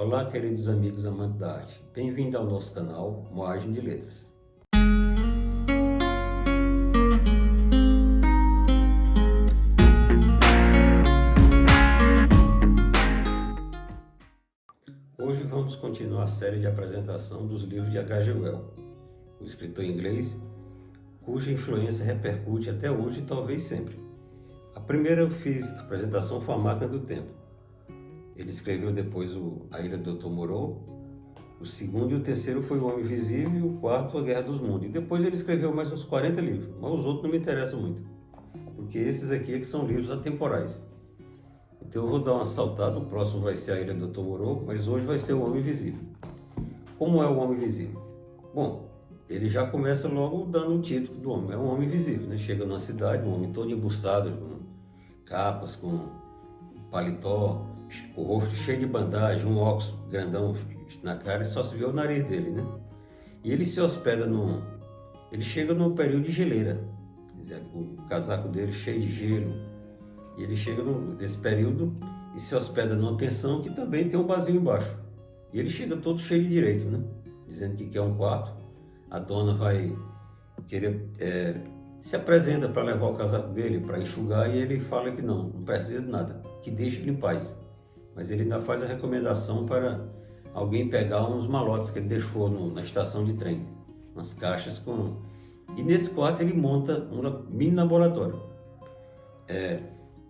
Olá, queridos amigos amantes da arte. Bem-vindo ao nosso canal Moagem de Letras. Hoje vamos continuar a série de apresentação dos livros de H.G. Wells, o escritor inglês cuja influência repercute até hoje e talvez sempre. A primeira a apresentação foi A Máquina do Tempo. Ele escreveu depois A Ilha do Dr. Moreau. O segundo e o terceiro foi O Homem Invisível e o quarto A Guerra dos Mundos. E depois ele escreveu mais uns 40 livros, mas os outros não me interessam muito, porque esses aqui é que são livros atemporais. Então eu vou dar uma saltada, o próximo vai ser A Ilha do Dr. Moreau, mas hoje vai ser O Homem Invisível. Como é o Homem Invisível? Bom, ele já começa logo dando o título do homem, é um homem invisível, né? Chega numa cidade, um homem todo embuçado, com capas, com paletó, o rosto cheio de bandagem, um óculos grandão na cara e só se vê o nariz dele, né? E ele se hospeda ele chega num período de geleira, quer dizer, o casaco dele cheio de gelo, e ele chega nesse período e se hospeda numa pensão que também tem um barzinho embaixo. E ele chega todo cheio de direito, né? Dizendo que quer um quarto. A dona vai querer, se apresenta para levar o casaco dele, para enxugar, e ele fala que não precisa de nada, que deixe ele em paz. Mas ele ainda faz a recomendação para alguém pegar uns malotes que ele deixou na estação de trem, umas caixas com... E nesse quarto ele monta um mini laboratório.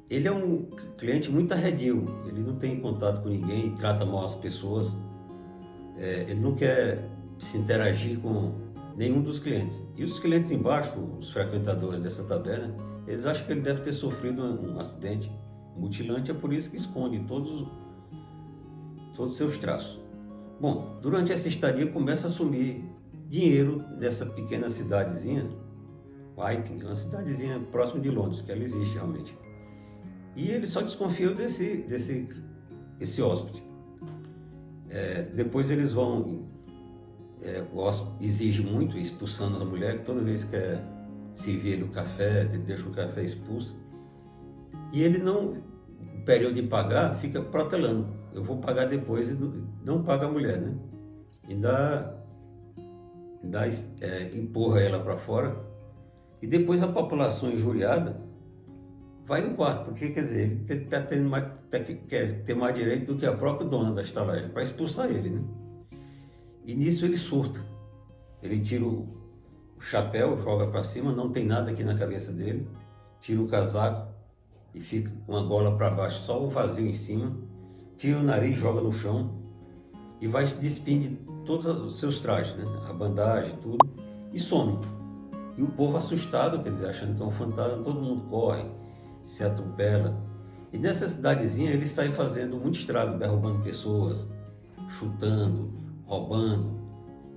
Ele é um cliente muito arredio, ele não tem contato com ninguém, trata mal as pessoas, ele não quer se interagir com nenhum dos clientes. E os clientes embaixo, os frequentadores dessa taberna, eles acham que ele deve ter sofrido um acidente mutilante, é por isso que esconde todos os seus traços. Bom, durante essa estadia começa a sumir dinheiro dessa pequena cidadezinha, Wapping, uma cidadezinha próxima de Londres, que ela existe realmente. E ele só desconfia desse hóspede. Depois eles vão... o hóspede exige muito, expulsando a mulher, que toda vez que quer servir ele o café, ele deixa o café expulso. E ele no período de pagar, fica protelando. Eu vou pagar depois e não paga a mulher, né? Empurra ela para fora. E depois a população injuriada vai no quarto, porque quer dizer, ele quer ter mais direito do que a própria dona da estalagem, para expulsar ele, né? E nisso ele surta. Ele tira o chapéu, joga para cima, não tem nada aqui na cabeça dele, tira o casaco e fica com a gola para baixo, só o vazio em cima, tira o nariz, joga no chão e vai se despindo de todos os seus trajes, né? A bandagem, tudo, e some. E o povo assustado, quer dizer, achando que é um fantasma, todo mundo corre, se atropela. E nessa cidadezinha ele sai fazendo muito estrago, derrubando pessoas, chutando, roubando,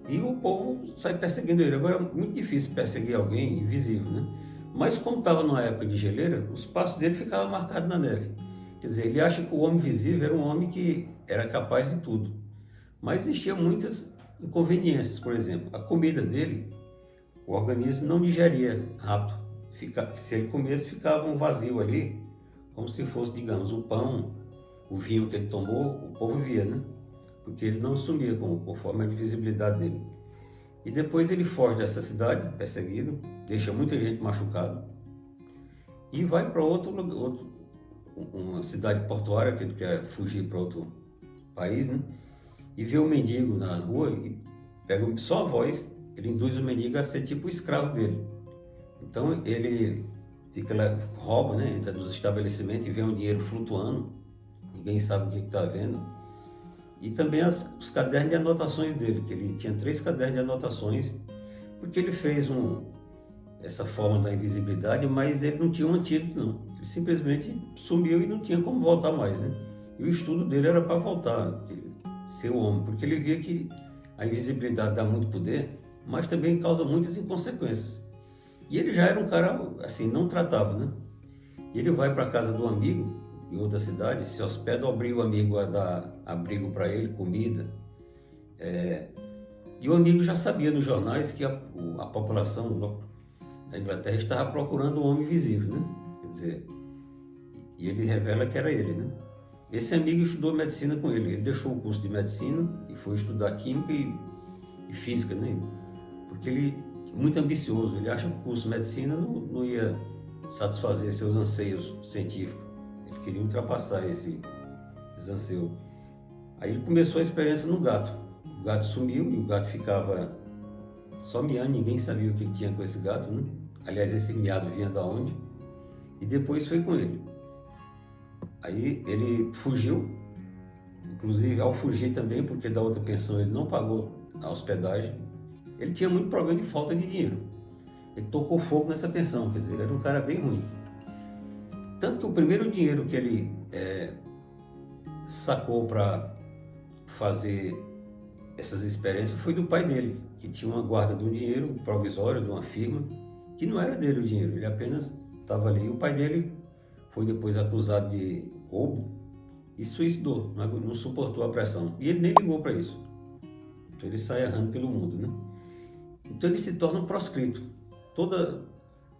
e o povo sai perseguindo ele. Agora é muito difícil perseguir alguém invisível, né? Mas como estava numa época de geleira, os passos dele ficavam marcados na neve. Quer dizer, ele acha que o homem invisível era um homem que era capaz de tudo. Mas existiam muitas inconveniências. Por exemplo, a comida dele, o organismo não digeria rápido. Se ele comesse, ficava um vazio ali, como se fosse, digamos, o pão, o vinho que ele tomou, o povo via, né? Porque ele não sumia conforme a invisibilidade dele. E depois ele foge dessa cidade, perseguido, deixa muita gente machucada e vai para uma cidade portuária, que ele quer fugir para outro país, né? E vê um mendigo na rua e pega só a voz, ele induz o mendigo a ser tipo o escravo dele. Então ele fica lá, rouba, né? Entra nos estabelecimentos e vê um dinheiro flutuando, ninguém sabe o que está vendo. E também os cadernos de anotações dele, que ele tinha 3 cadernos de anotações, porque ele fez essa forma da invisibilidade, mas ele não tinha um antídoto, não. Ele simplesmente sumiu e não tinha como voltar mais, né? E o estudo dele era para voltar, ser o homem, porque ele via que a invisibilidade dá muito poder, mas também causa muitas inconsequências. E ele já era um cara, assim, não tratável, né? E ele vai para a casa do amigo, em outra cidade, se hospeda, obriga o amigo a dar abrigo para ele, comida. E o amigo já sabia nos jornais que a população da Inglaterra estava procurando um homem invisível, né? Quer dizer, e ele revela que era ele, né? Esse amigo estudou medicina com ele. Ele deixou o curso de medicina e foi estudar química e física, né? Porque ele é muito ambicioso. Ele acha que o curso de medicina não ia satisfazer seus anseios científicos. Ele queria ultrapassar esses anseios. Aí ele começou a experiência no gato. O gato sumiu e o gato ficava só miando, ninguém sabia o que tinha com esse gato, né? Aliás, esse miado vinha da onde? E depois foi com ele. Aí ele fugiu, inclusive ao fugir também, porque da outra pensão ele não pagou a hospedagem. Ele tinha muito problema de falta de dinheiro. Ele tocou fogo nessa pensão, quer dizer, ele era um cara bem ruim. Tanto que o primeiro dinheiro que ele sacou para fazer essas experiências foi do pai dele, que tinha uma guarda de um dinheiro provisório de uma firma, que não era dele o dinheiro, ele apenas estava ali. O pai dele foi depois acusado de roubo e suicidou, não suportou a pressão. E ele nem ligou para isso. Então ele sai errando pelo mundo, né? Então ele se torna um proscrito. Toda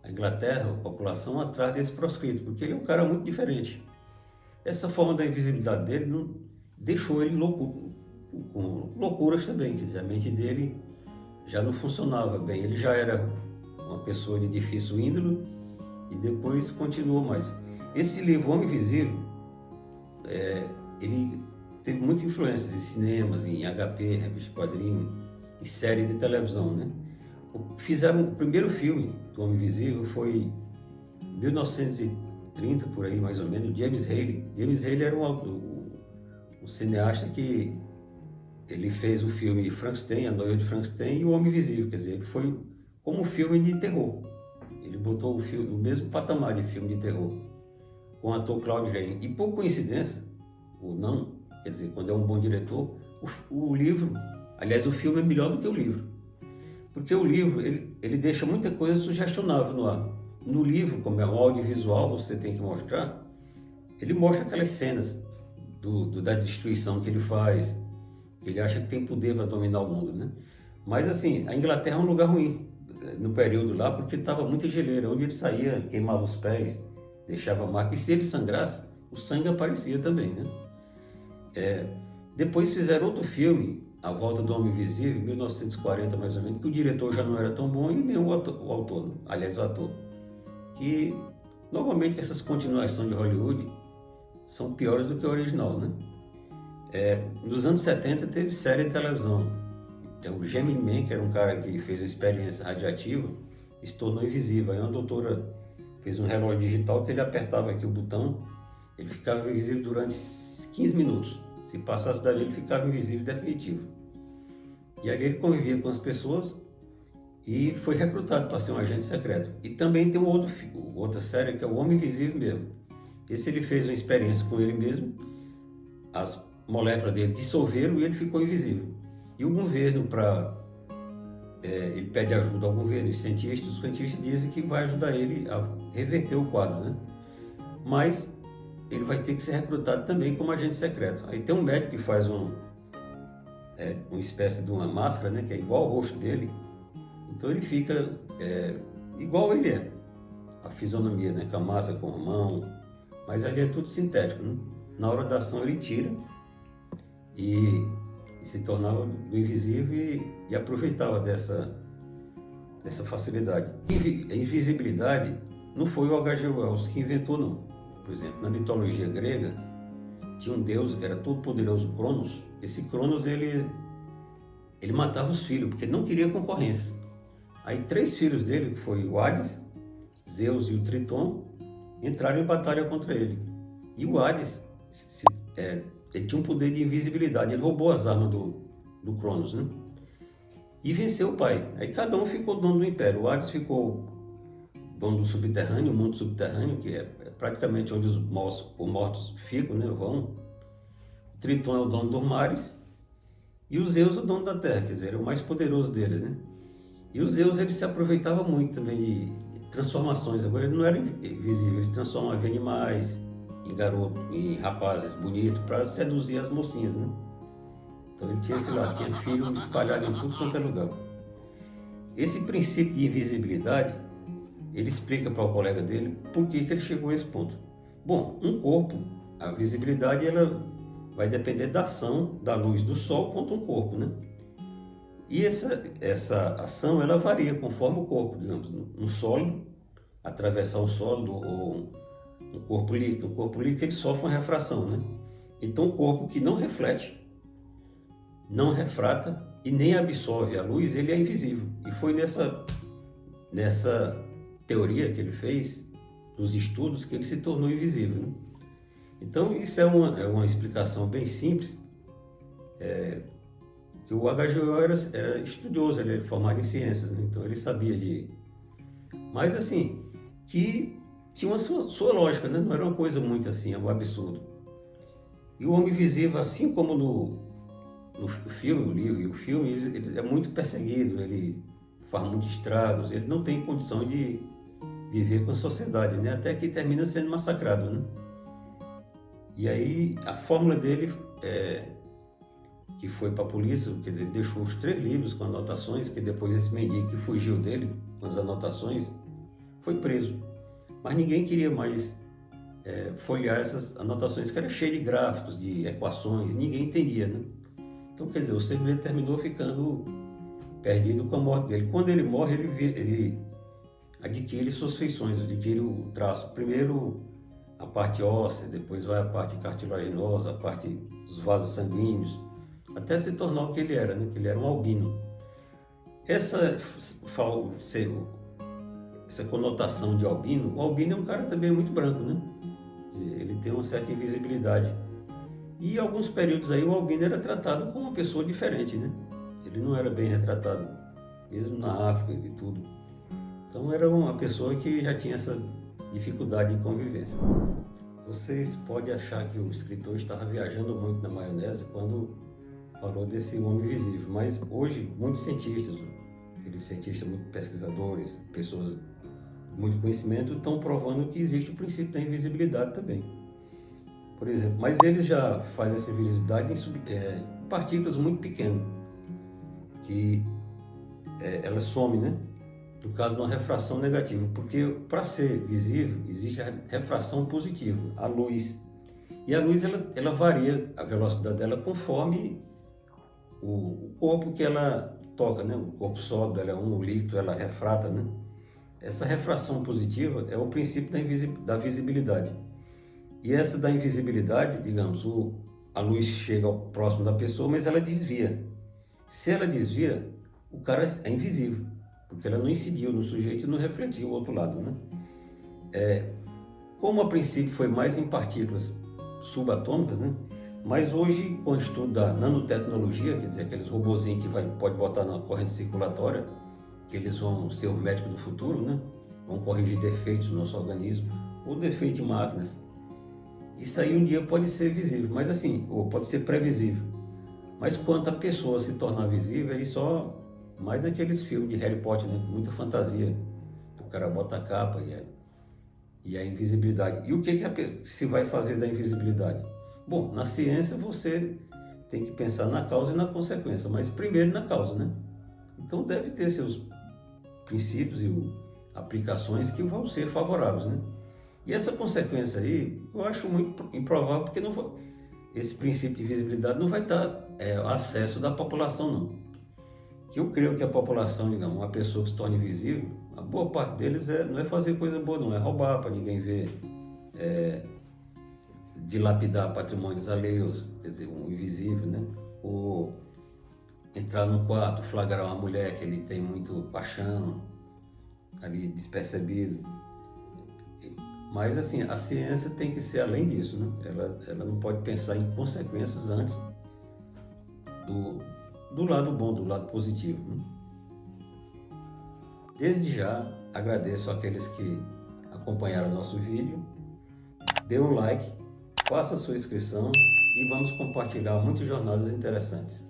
a Inglaterra, a população, atrás desse proscrito, porque ele é um cara muito diferente. Essa forma da invisibilidade dele não deixou ele louco, com loucuras também, quer dizer, a mente dele já não funcionava bem. Ele já era uma pessoa de difícil índole e depois continuou mais. Esse livro, Homem Invisível, ele teve muita influência em cinemas, em HP, revista de quadrinho, em série de televisão, né? Fizeram o primeiro filme do Homem Invisível foi em 1930, por aí mais ou menos, James Haley. James Haley era um cineasta que ele fez o filme Frankenstein, A Noiva de Frankenstein e O Homem Invisível, quer dizer, ele foi como um filme de terror. Ele botou o filme no mesmo patamar de filme de terror, com o ator Claude Rains. E por coincidência, ou não, quer dizer, quando é um bom diretor, o livro, aliás, o filme é melhor do que o livro. Porque o livro, ele deixa muita coisa sugestionável no ar. No livro, como é um audiovisual, você tem que mostrar, ele mostra aquelas cenas da destruição que ele faz. Ele acha que tem poder para dominar o mundo, né? Mas assim, a Inglaterra é um lugar ruim no período lá, porque estava muita geleira. Onde ele saía, queimava os pés, deixava marca. E se ele sangrasse, o sangue aparecia também, né? Depois fizeram outro filme, A Volta do Homem Invisível, em 1940 mais ou menos, que o diretor já não era tão bom e nem o autor, aliás, o ator. Que normalmente essas continuações de Hollywood são piores do que o original, né? Nos anos 70 teve série de televisão. Então, o Gemini Man, que era um cara que fez uma experiência radiativa, se tornou invisível. Aí uma doutora fez um relógio digital que ele apertava aqui o botão, ele ficava invisível durante 15 minutos. Se passasse dali, ele ficava invisível definitivo. E ali ele convivia com as pessoas e foi recrutado para ser um agente secreto. E também tem outra série que é O Homem Invisível mesmo. Esse ele fez uma experiência com ele mesmo, as moléculas dele dissolveram e ele ficou invisível. E o governo, ele pede ajuda ao governo, os cientistas dizem que vai ajudar ele a reverter o quadro, né? Mas ele vai ter que ser recrutado também como agente secreto. Aí tem um médico que faz uma espécie de uma máscara, né, que é igual ao rosto dele. Então ele fica igual ele é, a fisionomia, né, com a máscara, com a mão, mas ali é tudo sintético, né? Na hora da ação ele tira e se tornava do invisível e aproveitava dessa facilidade. A invisibilidade não foi o H.G. Wells que inventou, não. Por exemplo, na mitologia grega, tinha um deus que era todo poderoso, Cronos. Esse Cronos, ele matava os filhos, porque não queria concorrência. Aí 3 filhos dele, que foi o Hades, Zeus e o Triton, entraram em batalha contra ele. E o Hades, ele tinha um poder de invisibilidade, ele roubou as armas do Cronos, né? E venceu o pai. Aí cada um ficou dono do império. O Hades ficou dono do subterrâneo, o mundo subterrâneo, que é praticamente onde os mortos ficam, né, vão. O Triton é o dono dos mares e o Zeus é o dono da terra, quer dizer, é o mais poderoso deles, né? E o Zeus, ele se aproveitava muito também de transformações. Agora ele não era invisível, ele se transformava em animais, em garotos, em rapazes bonitos, para seduzir as mocinhas, né? Então ele tinha, sei lá, tinha filho espalhado em tudo quanto é lugar. Esse princípio de invisibilidade, ele explica para o colega dele por que ele chegou a esse ponto. Bom, um corpo a visibilidade ela vai depender da ação da luz do sol contra um corpo, né? E essa ação ela varia conforme o corpo, digamos, um sólido, atravessar um sólido ou um corpo líquido. O corpo líquido ele sofre uma refração, né? Então o corpo que não reflete, não refrata e nem absorve a luz, ele é invisível. E foi nessa teoria que ele fez, dos estudos, que ele se tornou invisível, né? Então isso é uma explicação bem simples, que o HGO era estudioso, ele era formado em ciências, né? Então ele sabia de... Mas assim, que tinha uma sua lógica, né? Não era uma coisa muito assim, um absurdo. E o Homem Invisível, assim como no filme, o livro e o filme, ele é muito perseguido, ele faz muitos estragos, ele não tem condição de viver com a sociedade, né? Até que termina sendo massacrado, né? E aí a fórmula dele, que foi para a polícia, quer dizer, ele deixou os 3 livros com anotações, que depois esse mendigo que fugiu dele com as anotações foi preso. Mas ninguém queria mais folhear essas anotações, que eram cheias de gráficos, de equações, ninguém entendia, né? Então, quer dizer, o segredo terminou ficando perdido com a morte dele. Quando ele morre, ele adquire suas feições, adquire o traço. Primeiro a parte óssea, depois vai a parte cartilaginosa, a parte dos vasos sanguíneos, até se tornar o que ele era, né? Que ele era um albino. Essa conotação de albino, o albino é um cara também muito branco, né? Ele tem uma certa invisibilidade. E em alguns períodos aí o albino era tratado como uma pessoa diferente, né? Ele não era bem retratado, mesmo na África e tudo. Então era uma pessoa que já tinha essa dificuldade de convivência. Vocês podem achar que o escritor estava viajando muito na maionese quando falou desse homem invisível, mas hoje muitos cientistas, muitos pesquisadores, pessoas de muito conhecimento estão provando que existe o princípio da invisibilidade também. Por exemplo, mas eles já fazem essa invisibilidade em partículas muito pequenas, que elas somem, né? No caso de uma refração negativa, porque para ser visível existe a refração positiva, a luz. E a luz ela varia a velocidade dela conforme o corpo que ela toca, né? O corpo sólido, ela é o líquido, ela refrata, né? Essa refração positiva é o princípio da visibilidade. E essa da invisibilidade, digamos, a luz chega próximo da pessoa, mas ela desvia. Se ela desvia, o cara é invisível, porque ela não incidiu no sujeito e não refletiu o outro lado, né? Como a princípio foi mais em partículas subatômicas, né? Mas hoje, com o estudo da nanotecnologia, quer dizer, aqueles robozinhos que pode botar na corrente circulatória, que eles vão ser o médico do futuro, né? Vão corrigir defeitos no nosso organismo, ou defeitos em máquinas. Isso aí um dia pode ser visível, mas assim, ou pode ser previsível. Mas quando a pessoa se tornar visível, aí só mais naqueles filmes de Harry Potter, né? Muita fantasia. O cara bota a capa e a invisibilidade. E o que se vai fazer da invisibilidade? Bom, na ciência você tem que pensar na causa e na consequência, mas primeiro na causa, né? Então deve ter seus princípios e aplicações que vão ser favoráveis, né? E essa consequência aí, eu acho muito improvável, porque esse princípio de visibilidade não vai dar acesso da população, não. Que eu creio que a população, digamos, uma pessoa que se torna invisível, a boa parte deles não é fazer coisa boa, não, é roubar para ninguém ver, dilapidar patrimônios alheios, quer dizer, um invisível, né? Ou entrar no quarto, flagrar uma mulher que ele tem muito paixão, ali despercebido. Mas assim, a ciência tem que ser além disso, né? Ela não pode pensar em consequências antes do lado bom, do lado positivo, né? Desde já, agradeço àqueles que acompanharam o nosso vídeo. Dê um like, faça a sua inscrição e vamos compartilhar muitas jornadas interessantes.